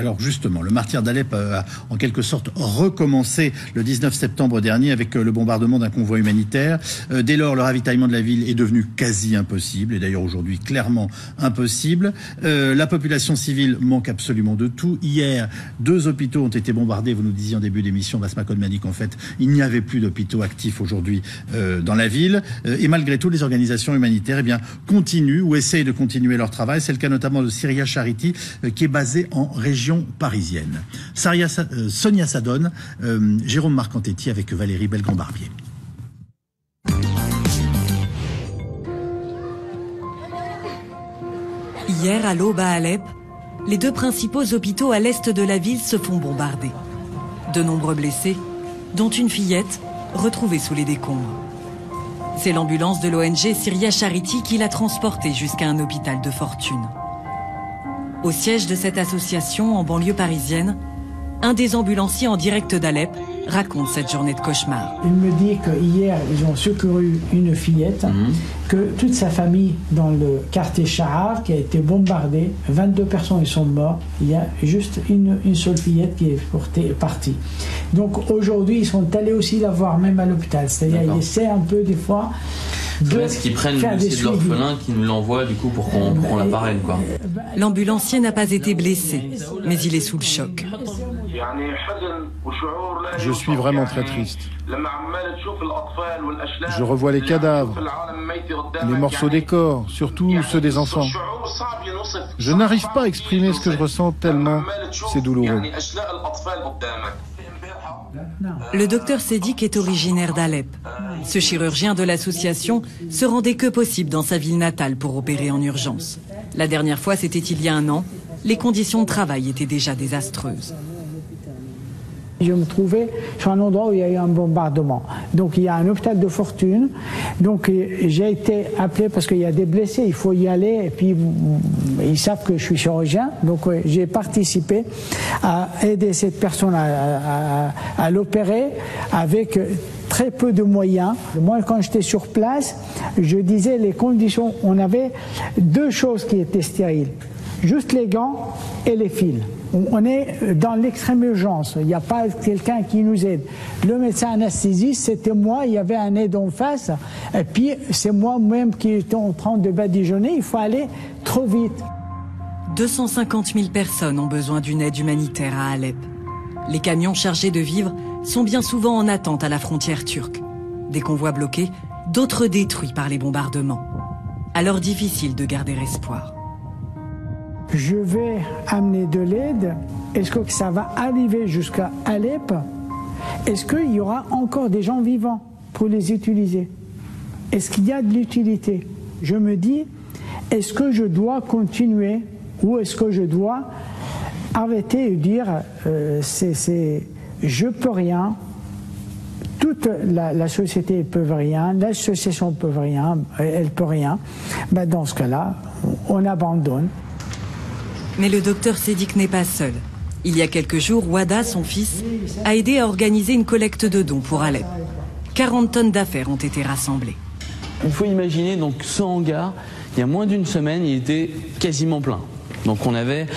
Alors justement, le martyre d'Alep a en quelque sorte recommencé le 19 septembre dernier avec le bombardement d'un convoi humanitaire. Dès lors, le ravitaillement de la ville est devenu quasi impossible, et d'ailleurs aujourd'hui clairement impossible. La population civile manque absolument de tout. Hier, 2 hôpitaux ont été bombardés. Vous nous disiez en début d'émission, Basma Kodmani, qu'en fait, il n'y avait plus d'hôpitaux actifs aujourd'hui dans la ville. Et malgré tout, les organisations humanitaires continuent ou essayent de continuer leur travail. C'est le cas notamment de Syria Charity, qui est basée en région parisienne. Sonia Sadone, Jérôme Marcantetti avec Valérie Belgambarbier. Hier, à l'aube à Alep, les 2 principaux hôpitaux à l'est de la ville se font bombarder. De nombreux blessés, dont une fillette retrouvée sous les décombres. C'est l'ambulance de l'ONG Syria Charity qui l'a transportée jusqu'à un hôpital de fortune. Au siège de cette association en banlieue parisienne, un des ambulanciers en direct d'Alep raconte cette journée de cauchemar. Il me dit qu'hier, ils ont secouru une fillette, que toute sa famille dans le quartier Chahar qui a été bombardée, 22 personnes ils sont morts, il y a juste une seule fillette qui est partie. Donc aujourd'hui, ils sont allés aussi la voir même à l'hôpital, c'est-à-dire ils essaient un peu des fois est-ce qu'ils prennent le dossier de l'orphelin, qui nous l'envoie du coup pour qu'on l'apparelle, quoi. L'ambulancier n'a pas été blessé, mais il est sous le choc. Je suis vraiment très triste. Je revois les cadavres, les morceaux des corps, surtout ceux des enfants. Je n'arrive pas à exprimer ce que je ressens tellement c'est douloureux. Le docteur Sédic est originaire d'Alep. Ce chirurgien de l'association se rendait que possible dans sa ville natale pour opérer en urgence. La dernière fois, c'était il y a 1 an. Les conditions de travail étaient déjà désastreuses. Je me trouvais sur un endroit où il y a eu un bombardement. Donc il y a un hôpital de fortune. Donc j'ai été appelé parce qu'il y a des blessés, il faut y aller. Et puis ils savent que je suis chirurgien. Donc j'ai participé à aider cette personne à l'opérer avec très peu de moyens. Moi, quand j'étais sur place, je disais les conditions. On avait 2 choses qui étaient stériles. Juste les gants et les fils. On est dans l'extrême urgence, il n'y a pas quelqu'un qui nous aide. Le médecin anesthésiste, c'était moi, il y avait un aide en face, et puis c'est moi-même qui étais en train de badigeonner, il faut aller trop vite. 250 000 personnes ont besoin d'une aide humanitaire à Alep. Les camions chargés de vivres sont bien souvent en attente à la frontière turque. Des convois bloqués, d'autres détruits par les bombardements. Alors difficile de garder espoir. Je vais amener de l'aide. Est-ce que ça va arriver jusqu'à Alep? Est-ce qu'il y aura encore des gens vivants pour les utiliser? Est-ce qu'il y a de l'utilité? Je me dis, est-ce que je dois continuer ou est-ce que je dois arrêter et dire je peux rien, toute la société ne peut rien, l'association ne peut rien, elle ne peut rien. Ben dans ce cas-là, on abandonne. Mais le docteur Sédic n'est pas seul. Il y a quelques jours, Wada, son fils, a aidé à organiser une collecte de dons pour Alep. 40 tonnes d'affaires ont été rassemblées. Il faut imaginer donc ce hangar, il y a moins d'1 semaine, il était quasiment plein. Donc on avait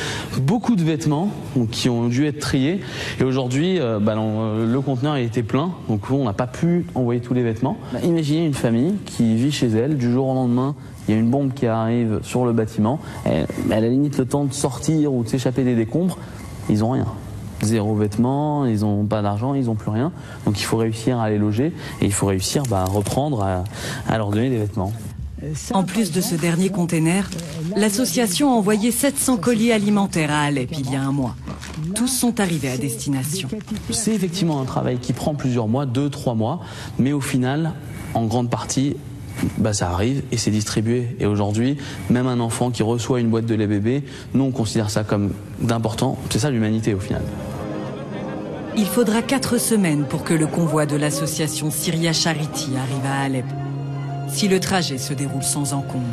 beaucoup de vêtements qui ont dû être triés. Et aujourd'hui, le conteneur était plein, donc on n'a pas pu envoyer tous les vêtements. Imaginez une famille qui vit chez elle, du jour au lendemain, il y a une bombe qui arrive sur le bâtiment. Et, à la limite, le temps de sortir ou de s'échapper des décombres, ils n'ont rien. 0 vêtements, ils n'ont pas d'argent, ils n'ont plus rien. Donc il faut réussir à les loger et il faut réussir à reprendre, à leur donner des vêtements. En plus de ce dernier container, l'association a envoyé 700 colis alimentaires à Alep il y a 1 mois. Tous sont arrivés à destination. C'est effectivement un travail qui prend plusieurs mois, 2-3 mois, mais au final, en grande partie, ça arrive et c'est distribué. Et aujourd'hui, même un enfant qui reçoit une boîte de lait bébé, nous on considère ça comme d'important. C'est ça l'humanité au final. Il faudra 4 semaines pour que le convoi de l'association Syria Charity arrive à Alep. Si le trajet se déroule sans encombre.